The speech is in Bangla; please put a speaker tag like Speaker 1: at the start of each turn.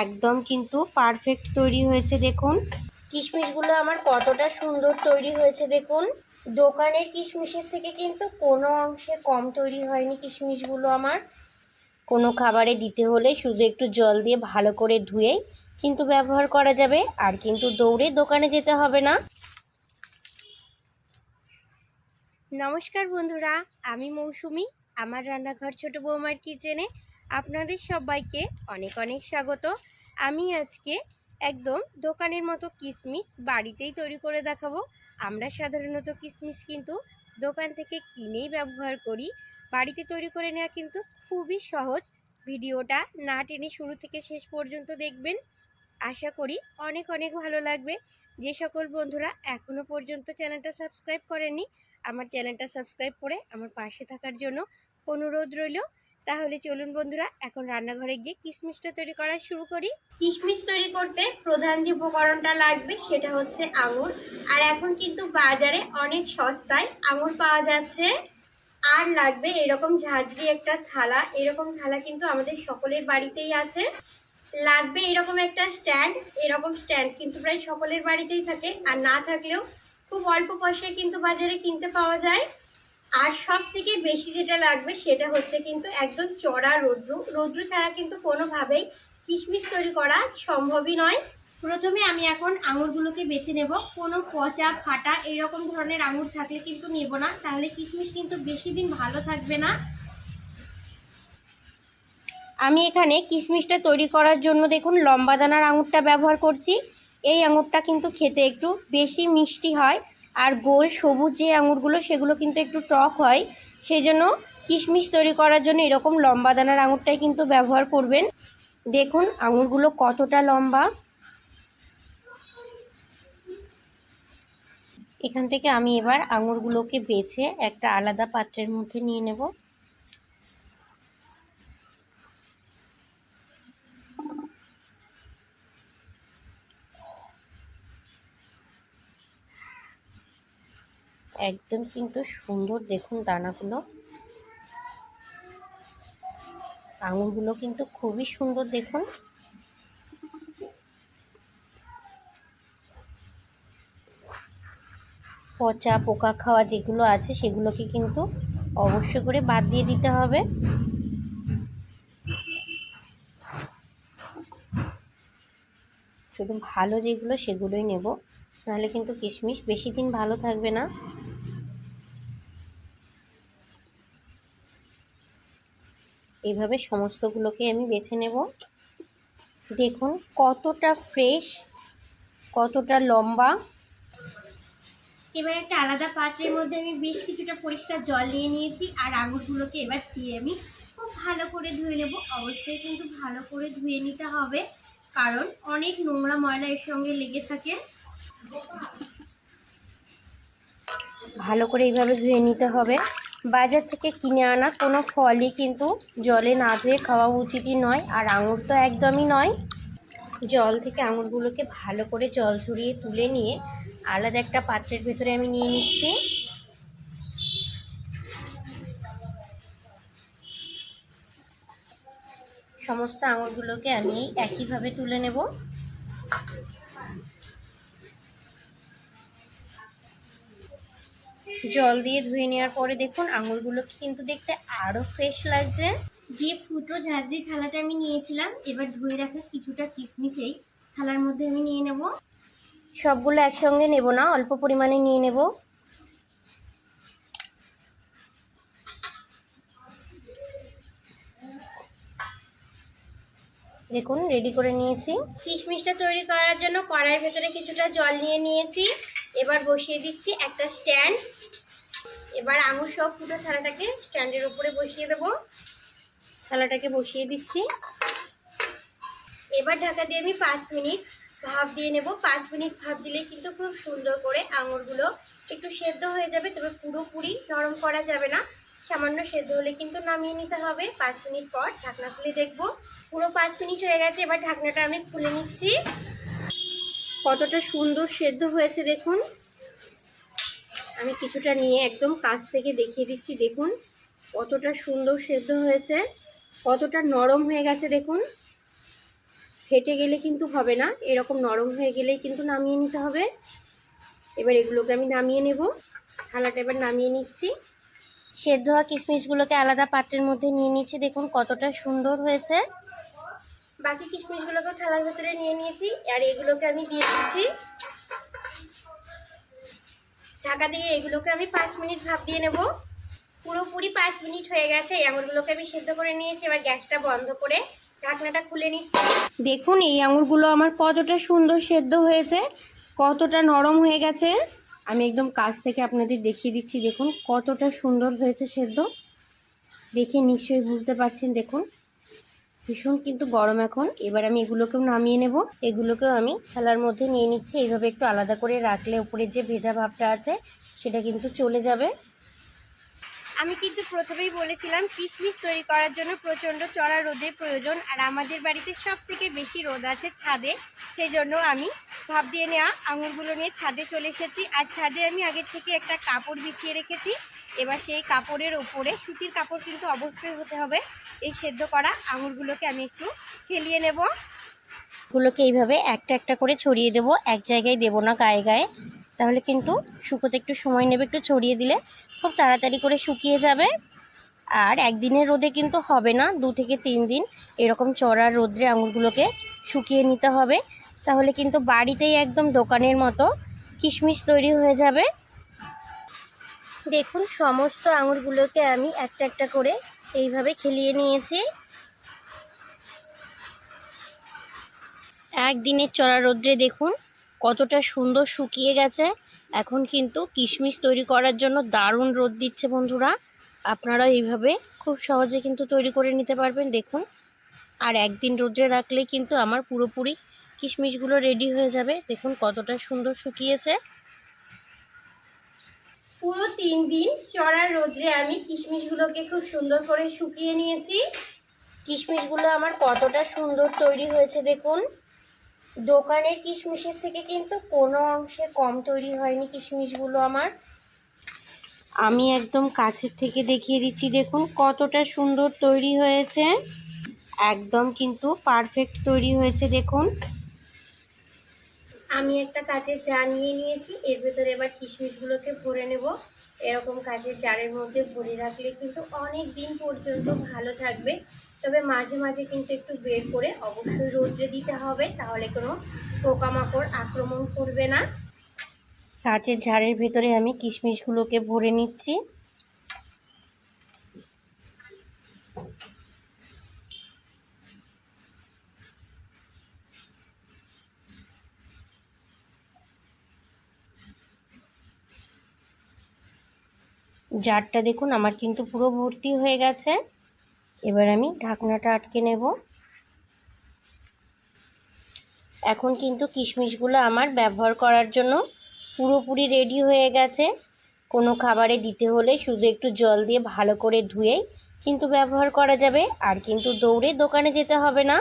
Speaker 1: একদম কিন্তু পারফেক্ট তৈরি হয়েছে দেখুন। কিশমিশগুলো আমার কতটা সুন্দর তৈরি হয়েছে দেখুন। দোকানের কিশমিশের থেকে কিন্তু কোনো অংশে কম তৈরি হয়নি কিশমিশগুলো আমার। কোনো খাবারে দিতে হলে শুধু একটু জল দিয়ে ভালো করে ধুয়ে কিন্তু ব্যবহার করা যাবে, আর কিন্তু দৌড়ে দোকানে যেতে হবে না। নমস্কার বন্ধুরা, আমি মৌসুমি। আমার রান্নাঘর ছোট বৌমার কিচেনে আপনাদের সবাইকে অনেক অনেক স্বাগত। আমি আজকে একদম দোকানের মতো কিশমিশ বাড়িতেই তৈরি করে দেখাবো। আমরা সাধারণত কিশমিশ কিন্তু দোকান থেকে কিনেই ব্যবহার করি। বাড়িতে তৈরি করে নেওয়া কিন্তু খুবই সহজ। ভিডিওটা না টেনে শুরু থেকে শেষ পর্যন্ত দেখবেন, আশা করি অনেক অনেক ভালো লাগবে। যে সকল বন্ধুরা এখনও পর্যন্ত চ্যানেলটা সাবস্ক্রাইব করেননি, আমার চ্যানেলটা সাবস্ক্রাইব করে আমার পাশে থাকার জন্য অনুরোধ রইল। তাহলে চলুন বন্ধুরা, এখন রান্নাঘরে গিয়ে কিশমিশটা তৈরি করা শুরু করি। কিশমিশ তৈরি করতে প্রধান যে উপকরণটা লাগবে সেটা হচ্ছে আঙুর। আর এখন কিন্তু বাজারে অনেক সস্তায় আঙুর পাওয়া যাচ্ছে। আর লাগবে এরকম ঝাঁঝরি একটা থালা। এরকম থালা কিন্তু আমাদের সকলের বাড়িতেই আছে। লাগবে এরকম একটা স্ট্যান্ড। এরকম স্ট্যান্ড কিন্তু প্রায় সকলের বাড়িতেই থাকে, আর না থাকলেও খুব অল্প পয়সায় কিন্তু বাজারে কিনতে পাওয়া যায়। আর সব থেকে বেশি যেটা লাগবে সেটা হচ্ছে কিন্তু একদম চড়া রৌদ্র। রৌদ্র ছাড়া কিন্তু কোনোভাবেই কিশমিশ তৈরি করা সম্ভবই নয়। প্রথমে আমি এখন আঙুরগুলোকে বেছে নেব। কোনো পচা ফাটা এরকম ধরনের আঙুর থাকলে কিন্তু নেব না, তাহলে কিশমিশ কিন্তু বেশি দিন ভালো থাকবে না। আমি এখানে কিশমিশটা তৈরি করার জন্য দেখুন লম্বা দানার আঙুরটা ব্যবহার করছি। এই আঙুরটা কিন্তু খেতে একটু বেশি মিষ্টি হয়, আর গোল সবুজ যে আঙুরগুলো সেগুলো কিন্তু একটু টক হয়। সেই জন্য কিশমিশ তৈরি করার জন্য এরকম লম্বা দানার আঙুরটাই কিন্তু ব্যবহার করবেন। দেখুন আঙুরগুলো কতটা লম্বা। এখান থেকে আমি এবার আঙুরগুলোকে বেছে একটা আলাদা পাত্রের মধ্যে নিয়ে নেব। একদম কিন্তু সুন্দর দেখুন দানাগুলো, আঙুরগুলো কিন্তু খুবই সুন্দর দেখুন। পচা পোকা খাওয়া যেগুলো আছে সেগুলোকে কিন্তু অবশ্য করে বাদ দিয়ে দিতে হবে। শুধু ভালো যেগুলো সেগুলোই নেব, নাহলে কিন্তু কিশমিশ বেশি দিন ভালো থাকবে না। এইভাবে সমস্তগুলোকে আমি বেছে নেব। দেখুন কতটা ফ্রেশ, কতটা লম্বা। এবার একটা আলাদা পাত্রের মধ্যে আমি বেশ কিছুটা পরিষ্কার জল নিয়ে নিয়েছি, আর আঙুরগুলোকে এবার দিয়ে আমি খুব ভালো করে ধুয়ে নেব। অবশ্যই কিন্তু ভালো করে ধুয়ে নিতে হবে, কারণ অনেক নোংরা ময়লা এর সঙ্গে লেগে থাকে। ভালো করে এইভাবে ধুয়ে নিতে হবে। বাজার থেকে কিনে আনা কোনো ফলই কিন্তু জলে না ধুয়ে খাওয়া উচিতই নয়, আর আঙুর তো একদমই নয়। জল থেকে আঙুরগুলোকে ভালো করে জল ঝরিয়ে তুলে নিয়ে আলাদা একটা পাত্রের ভেতরে আমি নিয়ে নিচ্ছি। সমস্ত আঙুরগুলোকে আমি একইভাবে তুলে নেব। জল দিয়ে ধুয়ে নেওয়ার পরে দেখুন আঙুরগুলোকে কিন্তু দেখতে আরও ফ্রেশ লাগছে। যে ফুটো ঝাঁঝরি থালাটা আমি নিয়েছিলাম, এবার ধুয়ে রাখা কিছুটা কিশমিশ এই থালার মধ্যে আমি নিয়ে নেব। সবগুলো একসঙ্গে নেব না, অল্প পরিমাণে নিয়ে নেব। দেখুন রেডি করে নিয়েছি। কিশমিশটা তৈরি করার জন্য কড়াইয়ের ভেতরে কিছুটা জল নিয়ে নিয়েছি। এবার বসিয়ে দিচ্ছি একটা স্ট্যান্ড। এবার আঙুর সব ফুটো থালাটাকে স্ট্যান্ডের উপরে বসিয়ে দেব। থালাটাকে বসিয়ে দিচ্ছি। এবার ঢাকা দিয়ে আমি 5 মিনিট ভাপ দিয়ে নেব। 5 মিনিট ভাপ দিলে কিন্তু খুব সুন্দর করে আঙুরগুলো একটু সেদ্ধ হয়ে যাবে, তবে পুরোপুরি নরম করা যাবে না। সামান্য সেদ্ধ হলে কিন্তু নামিয়ে নিতে হবে। 5 মিনিট পর ঢাকনা খুলে দেখব। পুরো 5 মিনিট হয়ে গেছে। এবার ঢাকনাটা আমি খুলে নিচ্ছি। কতটা সুন্দর সেদ্ধ হয়েছে দেখুন। আমি কিছুটা নিয়ে একদম কাছ থেকে দেখিয়ে দিচ্ছি। দেখুন কতটা সুন্দর সেদ্ধ হয়েছে, কতটা নরম হয়ে গেছে দেখুন। ফেটে গেলে কিন্তু হবে না, এরকম নরম হয়ে গেলেই কিন্তু নামিয়ে নিতে হবে। এবার এগুলোকে আমি নামিয়ে নেব। থালাটা এবার নামিয়ে নিচ্ছি। সেদ্ধ হওয়া কিশমিশগুলোকে আলাদা পাত্রের মধ্যে নিয়ে নিচ্ছি। দেখুন কতটা সুন্দর হয়েছে। বাকি কিশমিশগুলোকে থালার ভেতরে নিয়ে নিয়েছি, আর এগুলোকে আমি দিয়ে দিচ্ছি। ঢাকা দিয়ে এগুলোকে আমি 5 মিনিট ভাপ দিয়ে নেব। পুরোপুরি 5 মিনিট হয়ে গেছে। এই আঙুরগুলোকে আমি সেদ্ধ করে নিয়েছি। এবার গ্যাসটা বন্ধ করে ঢাকনাটা খুলে নিচ্ছি। দেখুন এই আঙুরগুলো আমার কতটা সুন্দর সেদ্ধ হয়েছে, কতটা নরম হয়ে গেছে। আমি একদম কাছ থেকে আপনাদের দেখিয়ে দিচ্ছি। দেখুন কতটা সুন্দর হয়েছে সেদ্ধ, দেখে নিশ্চয়ই বুঝতে পারছেন। দেখুন ভীষণ কিন্তু গরম এখন। এবার আমি এগুলোকেও নামিয়ে নেব। এগুলোকেও আমি থালার মধ্যে নিয়ে নিচ্ছি। এইভাবে একটু আলাদা করে রাখলে উপরে যে ভেজা ভাবটা আছে সেটা কিন্তু চলে যাবে। আমি কিন্তু প্রথমেই বলেছিলাম কিশমিশ তৈরি করার জন্য প্রচণ্ড চড়া রোদের প্রয়োজন, আর আমাদের বাড়িতে সব থেকে বেশি রোদ আছে ছাদে। সেই জন্য আমি ভাপ দিয়ে নেওয়া আঙুরগুলো নিয়ে ছাদে চলে এসেছি। আর ছাদে আমি আগের থেকে একটা কাপড় বিছিয়ে রেখেছি। এবার সেই কাপড়ের ওপরে, সুতির কাপড় কিন্তু অবশ্যই হতে হবে, এই সেদ্ধ করা আঙুরগুলোকে আমি একটু খেলিয়ে নেব। গুলোকে এইভাবে একটা একটা করে ছড়িয়ে দেব, এক জায়গায় দেব না গায়ে গায়ে, তাহলে কিন্তু শুকোতে একটু সময় নেবে। একটু ছড়িয়ে দিলে খুব তাড়াতাড়ি করে শুকিয়ে যাবে। আর একদিনের রোদে কিন্তু হবে না, 2 থেকে 3 দিন এরকম চড়া রোদ্রে আঙুরগুলোকে শুকিয়ে নিতে হবে। তাহলে কিন্তু বাড়িতেই একদম দোকানের মতো কিশমিশ তৈরি হয়ে যাবে। দেখুন সমস্ত আঙুরগুলোকে আমি একটা একটা করে এইভাবে খেলিয়ে নিয়েছি। একদিনের চড়া রোদ্রে দেখুন কতটা সুন্দর শুকিয়ে গেছে। এখন কিন্তু কিশমিশ তৈরি করার জন্য দারুণ রোদ দিচ্ছে বন্ধুরা। আপনারা এইভাবে খুব সহজে কিন্তু তৈরি করে নিতে পারবেন। দেখুন আর একদিন রোদ্রে রাখলে কিন্তু আমার পুরোপুরি কিশমিশগুলো রেডি হয়ে যাবে। দেখুন কতটা সুন্দর শুকিয়েছে। পুরো 3 দিন চড়া রোদ্রে আমি কিশমিশগুলোকে খুব সুন্দর করে শুকিয়ে নিয়েছি। কিশমিশগুলো আমার কতটা সুন্দর তৈরি হয়েছে দেখুন। দোকানের কিশমিশের থেকে কিন্তু কোনো অংশে কম তৈরি হয়নি কিশমিশগুলো আমার। আমি একদম কাছের থেকে দেখিয়ে দিচ্ছি। দেখুন কতটা সুন্দর তৈরি হয়েছে, একদম কিন্তু পারফেক্ট তৈরি হয়েছে। দেখুন আমি একটা কাচের জার নিয়ে নিয়েছি, এর ভেতরে এবার কিশমিশগুলোকে ভরে নেব। এরকম কাচের জারের মধ্যে ভরে রাখলে কিন্তু অনেক দিন পর্যন্ত ভালো থাকবে। তবে মাঝে মাঝে কিন্তু একটু বের করে অবশ্যই রোদ্রে দিতে হবে, তাহলে কোনো পোকামাকড় আক্রমণ করবে না। কাচের জারের ভেতরে আমি কিশমিশগুলোকে ভরে নিচ্ছি। জারটা দেখুন আমার কিন্তু পুরো ভর্তি হয়ে গেছে। এবার আমি ঢাকনাটা আটকে নেব। এখন কিন্তু কিশমিশগুলো আমার ব্যবহার করার জন্য পুরোপুরি রেডি হয়ে গেছে। কোনো খাবারে দিতে হলে শুধু একটু জল দিয়ে ভালো করে ধুয়েই কিন্তু ব্যবহার করা যাবে। আর কিন্তু দৌড়ে দোকানে যেতে হবে না।